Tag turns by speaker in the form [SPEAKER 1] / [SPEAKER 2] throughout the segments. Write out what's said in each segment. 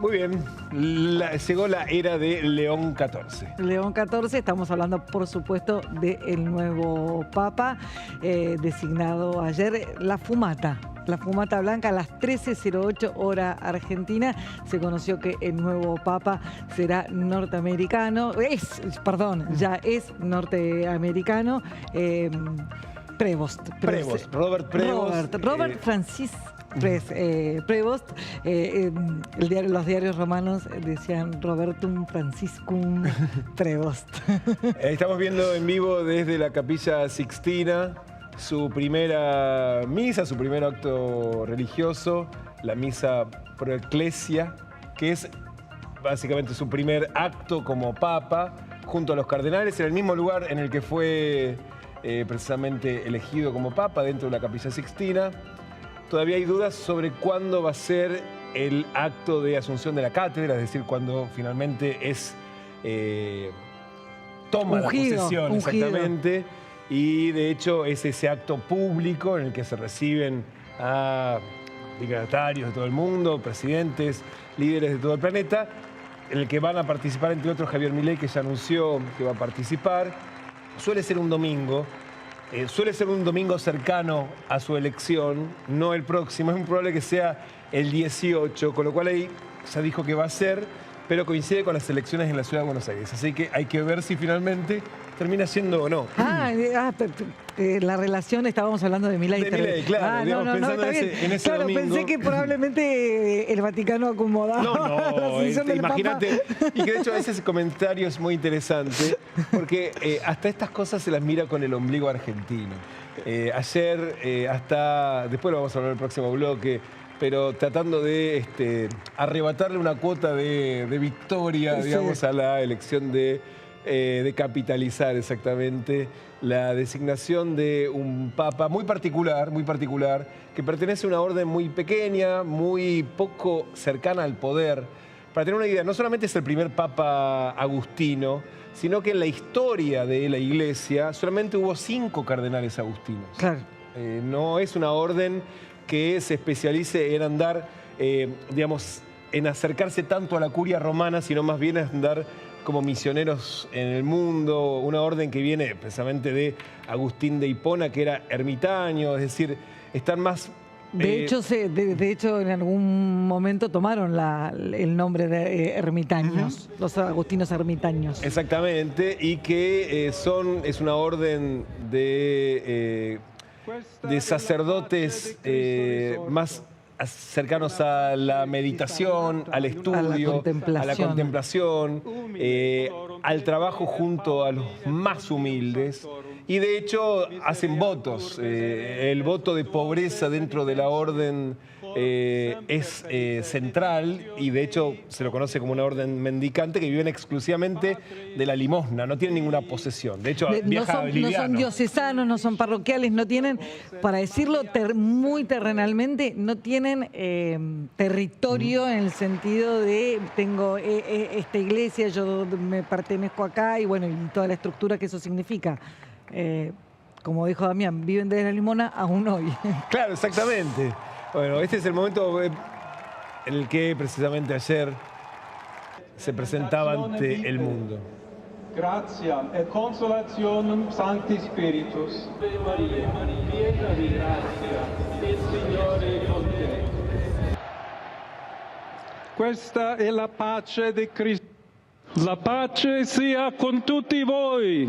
[SPEAKER 1] Muy bien, llegó la era de León XIV.
[SPEAKER 2] León XIV, estamos hablando por supuesto del nuevo Papa, designado ayer la fumata blanca a las 13:08 hora argentina. Se conoció que el nuevo Papa será norteamericano, ya es norteamericano. Prevost,
[SPEAKER 1] Robert Prevost.
[SPEAKER 2] Robert Francis Prevost. Los diarios romanos decían Robertum Franciscum Prevost.
[SPEAKER 1] Estamos viendo en vivo desde la Capilla Sixtina su primera misa, su primer acto religioso, la misa pro ecclesia, que es básicamente su primer acto como Papa, junto a los cardenales, en el mismo lugar en el que fue precisamente elegido como Papa, dentro de la Capilla Sixtina. Todavía hay dudas sobre cuándo va a ser el acto de asunción de la cátedra, es decir, cuando finalmente toma
[SPEAKER 2] ungido,
[SPEAKER 1] la posesión, exactamente. Y de hecho es ese acto público en el que se reciben a dignatarios de todo el mundo, presidentes, líderes de todo el planeta, en el que van a participar, entre otros, Javier Milei, que ya anunció que va a participar. Suele ser un domingo. Suele ser un domingo cercano a su elección, no el próximo. Es muy probable que sea el 18, con lo cual ahí ya dijo que va a ser, pero coincide con las elecciones en la Ciudad de Buenos Aires. Así que hay que ver si finalmente termina siendo o no.
[SPEAKER 2] La relación, estábamos hablando de Milei.
[SPEAKER 1] De Milei, claro. Digamos, pensando en ese
[SPEAKER 2] claro,
[SPEAKER 1] domingo.
[SPEAKER 2] pensé que probablemente el Vaticano acomodaba la decisión del
[SPEAKER 1] imagínate.
[SPEAKER 2] Papa.
[SPEAKER 1] Y que de hecho ese comentario es muy interesante, porque hasta estas cosas se las mira con el ombligo argentino. Ayer, después lo vamos a hablar en el próximo bloque, pero tratando de arrebatarle una cuota de victoria, digamos, a la elección de capitalizar exactamente la designación de un papa muy particular, que pertenece a una orden muy pequeña, muy poco cercana al poder. Para tener una idea, no solamente es el primer papa agustino, sino que en la historia de la Iglesia solamente hubo 5 cardenales agustinos.
[SPEAKER 2] Claro.
[SPEAKER 1] No es una orden que se especialice en andar, digamos, en acercarse tanto a la curia romana, sino más bien en andar como misioneros en el mundo, una orden que viene precisamente de Agustín de Hipona, que era ermitaño, es decir, están más...
[SPEAKER 2] De hecho, en algún momento tomaron el nombre de ermitaños, los agustinos ermitaños.
[SPEAKER 1] Exactamente, y que es una orden de sacerdotes más cercanos a la meditación, al estudio, a la contemplación, al trabajo junto a los más humildes. Y de hecho hacen votos. El voto de pobreza dentro de la orden es central, y de hecho se lo conoce como una orden mendicante, que viven exclusivamente de la limosna, no tienen ninguna posesión. De hecho,
[SPEAKER 2] no son diocesanos, no son parroquiales, no tienen, para decirlo muy terrenalmente, no tienen territorio en el sentido de tengo esta iglesia, yo me pertenezco acá, y bueno, y toda la estructura que eso significa. Como dijo Damián, viven de la limosna aún hoy.
[SPEAKER 1] Claro, exactamente. Bueno, este es el momento en el que precisamente ayer se presentaba ante el mundo.
[SPEAKER 3] Gratia e consolationem Sancti Spiritus. Maria, piena di grazia, il Signore è con te. Questa è la pace di Cristo. La pace sia con tutti voi.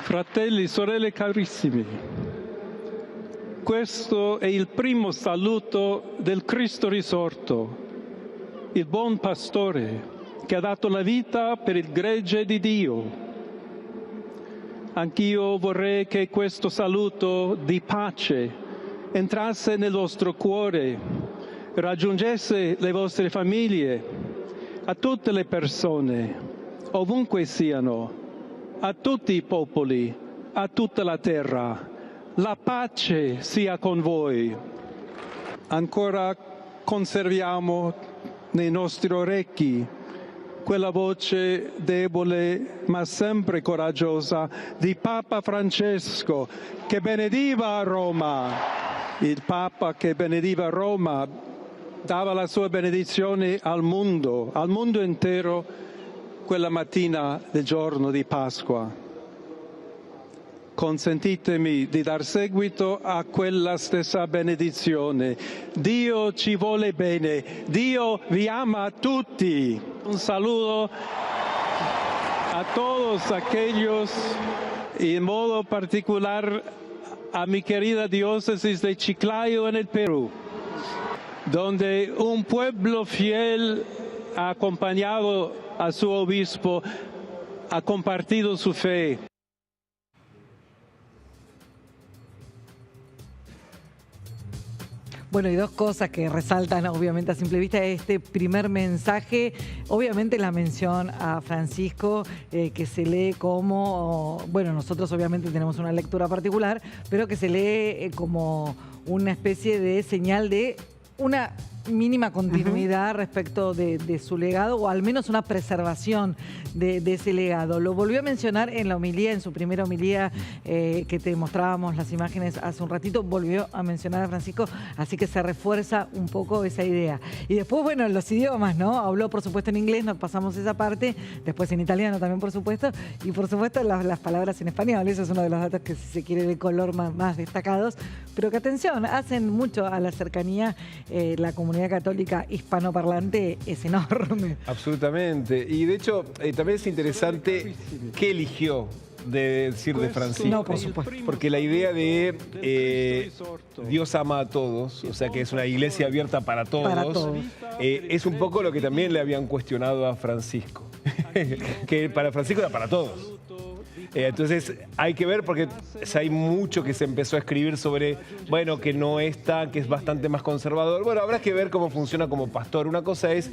[SPEAKER 3] Fratelli, sorelle carissimi, questo è il primo saluto del Cristo risorto, il buon pastore che ha dato la vita per il gregge di Dio. Anch'io vorrei che questo saluto di pace entrasse nel vostro cuore, raggiungesse le vostre famiglie, a tutte le persone, ovunque siano, a tutti i popoli, a tutta la terra. La pace sia con voi. Ancora conserviamo nei nostri orecchi quella voce debole ma sempre coraggiosa di Papa Francesco, che benediva Roma. Il Papa che benediva Roma dava la sua benedizione al mondo intero, quella mattina del giorno di Pasqua. Consentitemi di dar seguito a quella stessa benedizione. Dio ci vuole bene, Dio vi ama a tutti. Un saludo a todos aquellos, y en modo particular a mi querida diócesis de Chiclayo en el Perú, donde un pueblo fiel ha acompañado a su obispo, ha compartido su fe.
[SPEAKER 2] Bueno, y dos cosas que resaltan obviamente a simple vista este primer mensaje, obviamente la mención a Francisco, que se lee como, bueno, nosotros obviamente tenemos una lectura particular, pero que se lee como una especie de señal de una mínima continuidad respecto de su legado, o al menos una preservación de ese legado. Lo volvió a mencionar en la homilía, en su primera homilía, que te mostrábamos las imágenes hace un ratito, volvió a mencionar a Francisco, así que se refuerza un poco esa idea. Y después, bueno, los idiomas, ¿no? Habló, por supuesto, en inglés, nos pasamos esa parte, después en italiano también, por supuesto, y por supuesto las palabras en español. Eso es uno de los datos que, si se quiere, de color más destacados, pero que, atención, hacen mucho a la cercanía. La comunidad católica hispanoparlante es enorme.
[SPEAKER 1] Absolutamente. Y de hecho, también es interesante qué eligió de decir de Francisco.
[SPEAKER 2] No, por supuesto.
[SPEAKER 1] Porque la idea de Dios ama a todos, o sea que es una iglesia abierta para todos, es un poco lo que también le habían cuestionado a Francisco. Que para Francisco era para todos. Entonces hay que ver, porque hay mucho que se empezó a escribir sobre, bueno, que no está, que es bastante más conservador. Bueno, habrá que ver cómo funciona como pastor. Una cosa es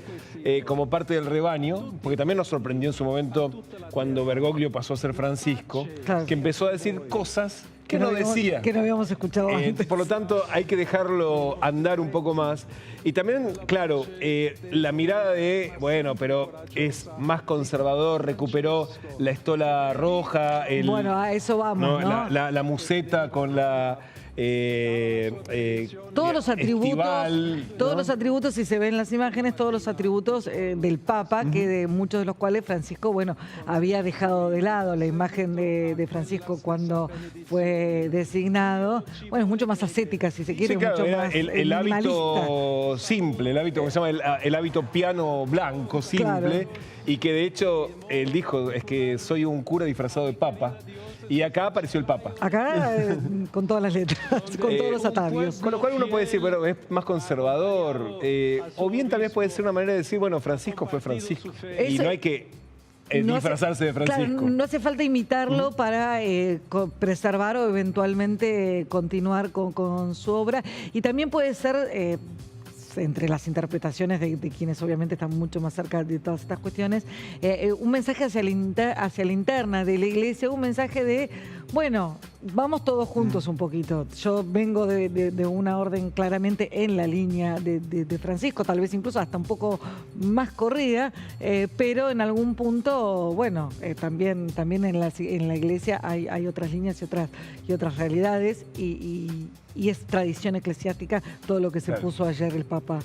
[SPEAKER 1] como parte del rebaño, porque también nos sorprendió en su momento cuando Bergoglio pasó a ser Francisco, claro, que empezó a decir cosas que no decía.
[SPEAKER 2] Que no habíamos escuchado antes.
[SPEAKER 1] Por lo tanto, hay que dejarlo andar un poco más. Y también, claro, la mirada de, bueno, pero es más conservador, recuperó la estola roja.
[SPEAKER 2] Bueno, a eso vamos, ¿no?
[SPEAKER 1] La museta con la...
[SPEAKER 2] todos los atributos,
[SPEAKER 1] estival,
[SPEAKER 2] todos
[SPEAKER 1] ¿no?
[SPEAKER 2] los atributos, si se ven las imágenes, todos los atributos del Papa, que de muchos de los cuales Francisco, bueno, había dejado de lado. La imagen de Francisco cuando fue designado, bueno, es mucho más ascética, si se quiere,
[SPEAKER 1] sí, claro,
[SPEAKER 2] mucho más
[SPEAKER 1] el hábito simple, el hábito que se llama el hábito piano blanco, simple, claro, y que de hecho él dijo, es que soy un cura disfrazado de papa. Y acá apareció el Papa.
[SPEAKER 2] Acá con todas las letras, con todos los atavios.
[SPEAKER 1] Con lo cual uno puede decir, bueno, es más conservador. O bien también puede ser una manera de decir, bueno, Francisco fue Francisco. Eso, y no hay que disfrazarse de Francisco.
[SPEAKER 2] Claro, no hace falta imitarlo para preservar o eventualmente continuar con su obra. Y también puede ser... entre las interpretaciones de quienes obviamente están mucho más cerca de todas estas cuestiones, un mensaje hacia la interna de la iglesia, un mensaje de, bueno, vamos todos juntos un poquito. Yo vengo de una orden claramente en la línea de Francisco, tal vez incluso hasta un poco más corrida, pero en algún punto, bueno, también en la iglesia hay otras líneas y otras realidades, y es tradición eclesiástica todo lo que se puso ayer el Papa.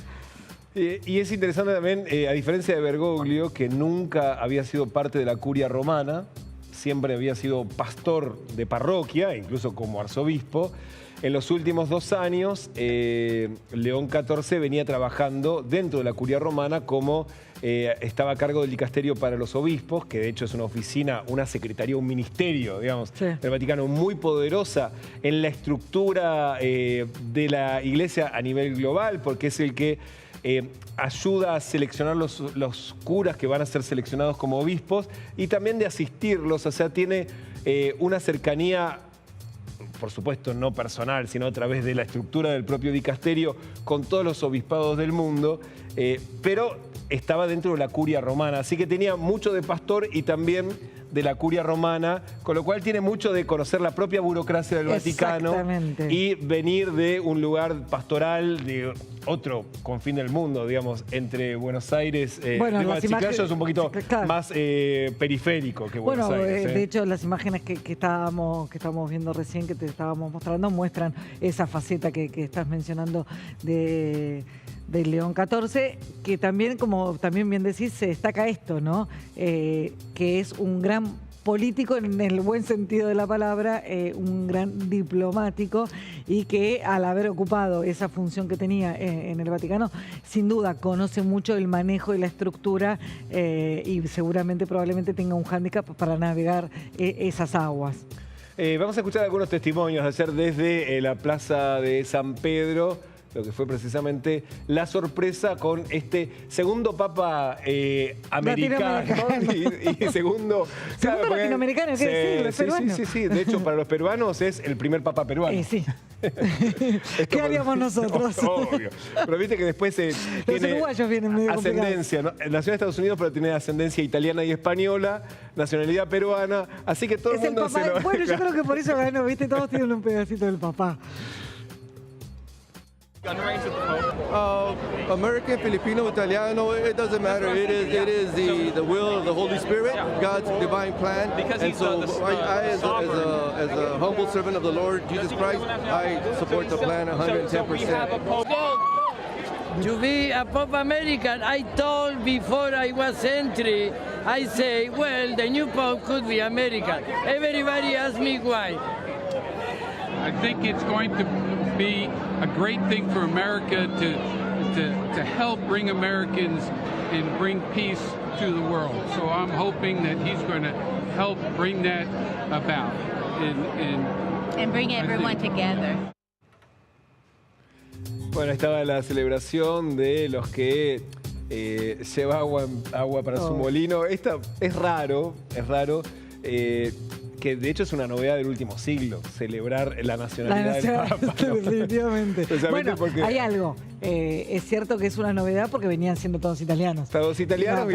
[SPEAKER 1] Y es interesante también, a diferencia de Bergoglio, que nunca había sido parte de la curia romana, siempre había sido pastor de parroquia, incluso como arzobispo. En los últimos 2 años, León XIV venía trabajando dentro de la curia romana como estaba a cargo del dicasterio para los obispos, que de hecho es una oficina, una secretaría, un ministerio, digamos, sí, del Vaticano, muy poderosa en la estructura de la iglesia a nivel global, porque es el que ayuda a seleccionar los curas que van a ser seleccionados como obispos y también de asistirlos. O sea, tiene una cercanía, por supuesto no personal, sino a través de la estructura del propio dicasterio con todos los obispados del mundo, pero estaba dentro de la curia romana, así que tenía mucho de pastor y también de la curia romana, con lo cual tiene mucho de conocer la propia burocracia del Vaticano y venir de un lugar pastoral de otro confín del mundo, digamos, entre Buenos Aires,
[SPEAKER 2] bueno,
[SPEAKER 1] Chiclayo es un poquito más periférico que Buenos Aires.
[SPEAKER 2] De hecho, las imágenes que estábamos viendo recién, que te estábamos mostrando, muestran esa faceta que estás mencionando de del León XIV, que también, como también bien decís, se destaca esto, ¿no? Que es un gran político en el buen sentido de la palabra, un gran diplomático, y que al haber ocupado esa función que tenía en el Vaticano, sin duda conoce mucho el manejo y la estructura, y seguramente probablemente tenga un hándicap para navegar esas aguas.
[SPEAKER 1] Vamos a escuchar algunos testimonios ayer desde la Plaza de San Pedro, lo que fue precisamente la sorpresa con este segundo papa americano y segundo
[SPEAKER 2] latinoamericano, ¿qué decirlo? Es peruano.
[SPEAKER 1] Sí. De hecho, para los peruanos es el primer papa peruano.
[SPEAKER 2] Sí. ¿Qué haríamos nosotros?
[SPEAKER 1] Obvio. Pero viste que después
[SPEAKER 2] los uruguayos vienen medio
[SPEAKER 1] ascendencia, ¿no? Nació en Estados Unidos, pero tiene ascendencia italiana y española, nacionalidad peruana, así que todo el mundo se lo...
[SPEAKER 2] Bueno, yo creo que por eso ganó, viste, todos tienen un pedacito del papá.
[SPEAKER 4] American, Filipino, Italiano, it doesn't matter. It is the will of the Holy Spirit, God's divine plan. And so I as a humble servant of the Lord Jesus Christ, I support the plan 110%.
[SPEAKER 5] To be a Pope American, I told before I was entry, I say, well, the new Pope could be American. Everybody asks me why.
[SPEAKER 6] I think it's going to be a great thing for America to help bring Americans and bring peace to the world. So I'm hoping that he's going to help bring that about and
[SPEAKER 7] bring everyone together.
[SPEAKER 1] Bueno, estaba la celebración de los que lleva agua para su molino. Esta es raro, que de hecho es una novedad del último siglo, celebrar la nacionalidad del Papa.
[SPEAKER 2] Definitivamente. Bueno, porque hay algo. Es cierto que es una novedad porque venían siendo todos italianos.
[SPEAKER 1] Todos italianos.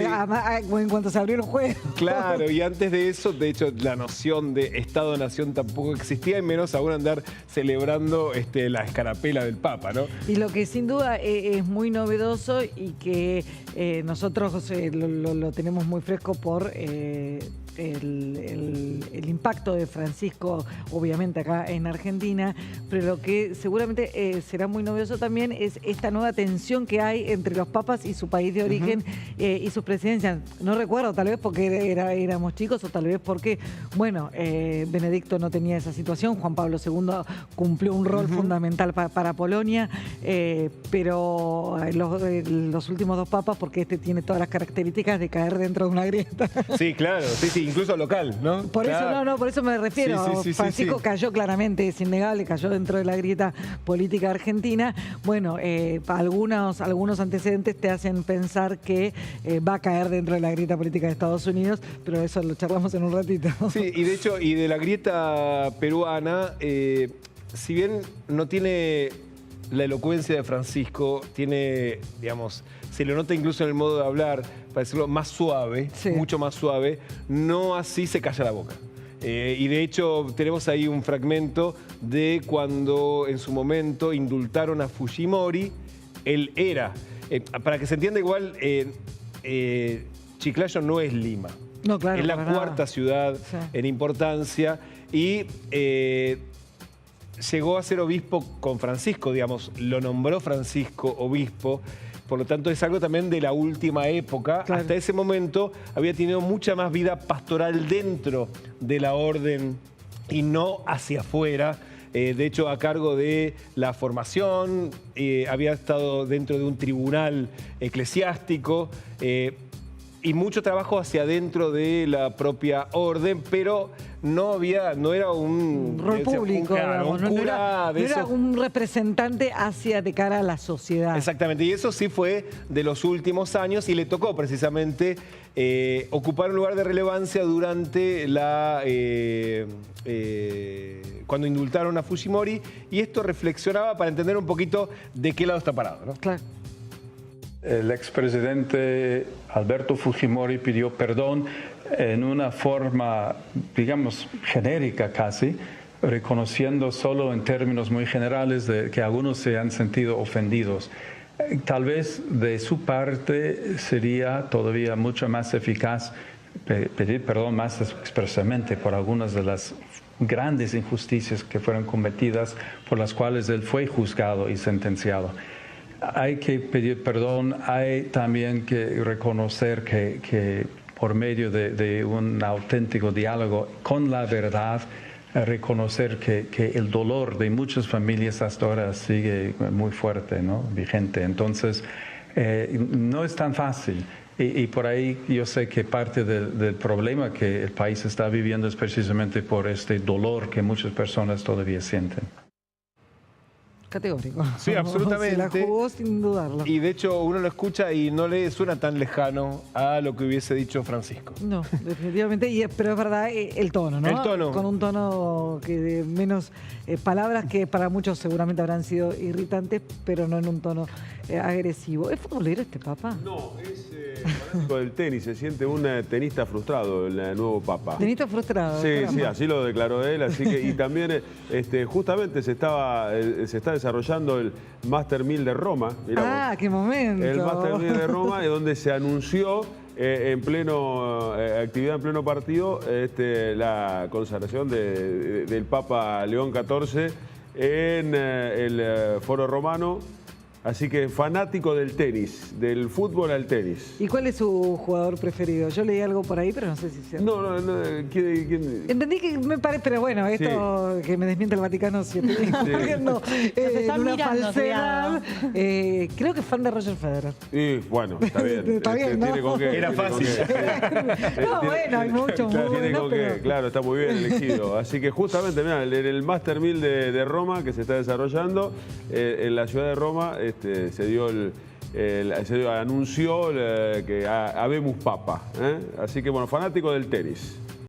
[SPEAKER 2] En cuanto se abrió el juego.
[SPEAKER 1] Claro, y antes de eso, de hecho, la noción de Estado-Nación tampoco existía, y menos aún andar celebrando la escarapela del Papa, ¿no?
[SPEAKER 2] Y lo que sin duda es muy novedoso y que nosotros lo tenemos muy fresco por... El impacto de Francisco, obviamente acá en Argentina, pero lo que seguramente será muy novedoso también es esta nueva tensión que hay entre los papas y su país de origen y sus presidencias. No recuerdo, tal vez porque éramos chicos o tal vez porque, bueno, Benedicto no tenía esa situación, Juan Pablo II cumplió un rol fundamental para Polonia, pero los últimos dos papas, porque este tiene todas las características de caer dentro de una grieta.
[SPEAKER 1] Sí, claro, sí, incluso local, ¿no?
[SPEAKER 2] Por eso por eso me refiero. Francisco cayó claramente, es innegable, cayó dentro de la grieta política argentina. Bueno, algunos antecedentes te hacen pensar que va a caer dentro de la grieta política de Estados Unidos, pero eso lo charlamos en un ratito. Sí,
[SPEAKER 1] y de hecho, y de la grieta peruana, si bien no tiene la elocuencia de Francisco, tiene, digamos, se lo nota incluso en el modo de hablar, para decirlo, más suave, mucho más suave, no así se calla la boca. Y de hecho tenemos ahí un fragmento de cuando en su momento indultaron a Fujimori. Él era, para que se entienda igual, Chiclayo no es Lima.
[SPEAKER 2] No, claro,
[SPEAKER 1] es la cuarta ciudad en importancia y llegó a ser obispo con Francisco, digamos, lo nombró Francisco obispo. Por lo tanto, es algo también de la última época. Claro. Hasta ese momento había tenido mucha más vida pastoral dentro de la orden y no hacia afuera. De hecho, a cargo de la formación, había estado dentro de un tribunal eclesiástico y mucho trabajo hacia adentro de la propia orden, pero no era un
[SPEAKER 2] rol público,
[SPEAKER 1] un cura
[SPEAKER 2] no era un representante de cara a la sociedad.
[SPEAKER 1] Exactamente, y eso sí fue de los últimos años y le tocó precisamente ocupar un lugar de relevancia durante cuando indultaron a Fujimori, y esto reflexionaba para entender un poquito de qué lado está parado, ¿no?
[SPEAKER 2] Claro.
[SPEAKER 8] El expresidente Alberto Fujimori pidió perdón en una forma, digamos, genérica casi, reconociendo solo en términos muy generales de que algunos se han sentido ofendidos. Tal vez de su parte sería todavía mucho más eficaz pedir perdón más expresamente por algunas de las grandes injusticias que fueron cometidas, por las cuales él fue juzgado y sentenciado. hay que pedir perdón, hay también que reconocer que por medio de un auténtico diálogo con la verdad, reconocer que el dolor de muchas familias hasta ahora sigue muy fuerte, ¿no? Vigente. Entonces, no es tan fácil. Y por ahí yo sé que parte del problema que el país está viviendo es precisamente por este dolor que muchas personas todavía sienten.
[SPEAKER 2] Categórico.
[SPEAKER 1] Sí, absolutamente.
[SPEAKER 2] Se la jugó sin dudarlo.
[SPEAKER 1] Y de hecho uno lo escucha y no le suena tan lejano a lo que hubiese dicho Francisco.
[SPEAKER 2] No, definitivamente, pero es verdad el tono, ¿no?
[SPEAKER 1] El tono.
[SPEAKER 2] Con un tono que de menos palabras que para muchos seguramente habrán sido irritantes, pero no en un tono agresivo. ¿Es futbolero este Papa?
[SPEAKER 7] No, es fanático del tenis, se siente un tenista frustrado, el nuevo Papa.
[SPEAKER 2] Tenista frustrado.
[SPEAKER 7] Sí,
[SPEAKER 2] caramba.
[SPEAKER 7] sí, así lo declaró él, así que, y también justamente se está desarrollando el Master 1000 de Roma. Mirá vos.
[SPEAKER 2] Qué momento.
[SPEAKER 7] El Master 1000 de Roma, donde se anunció en pleno actividad, en pleno partido, la consagración del Papa León XIV en el Foro Romano. Así que fanático del tenis, del fútbol al tenis.
[SPEAKER 2] ¿Y cuál es su jugador preferido? Yo leí algo por ahí, pero no sé si es cierto.
[SPEAKER 7] No, ¿quién?
[SPEAKER 2] Entendí que me parece, pero bueno, esto que me desmiente el Vaticano si estoy corriendo en una falsedad. Creo que es fan de Roger Federer.
[SPEAKER 7] Y bueno, está bien.
[SPEAKER 2] Está bien, ¿no?
[SPEAKER 7] Tiene con qué,
[SPEAKER 1] Era fácil.
[SPEAKER 2] No, bueno, hay muchos muy buenos, pero...
[SPEAKER 7] Claro, está muy bien elegido. Así que justamente, mirá, en el Master 1000 de Roma que se está desarrollando, en la ciudad de Roma, se anunció que habemus Papa. Así que bueno, fanático del tenis.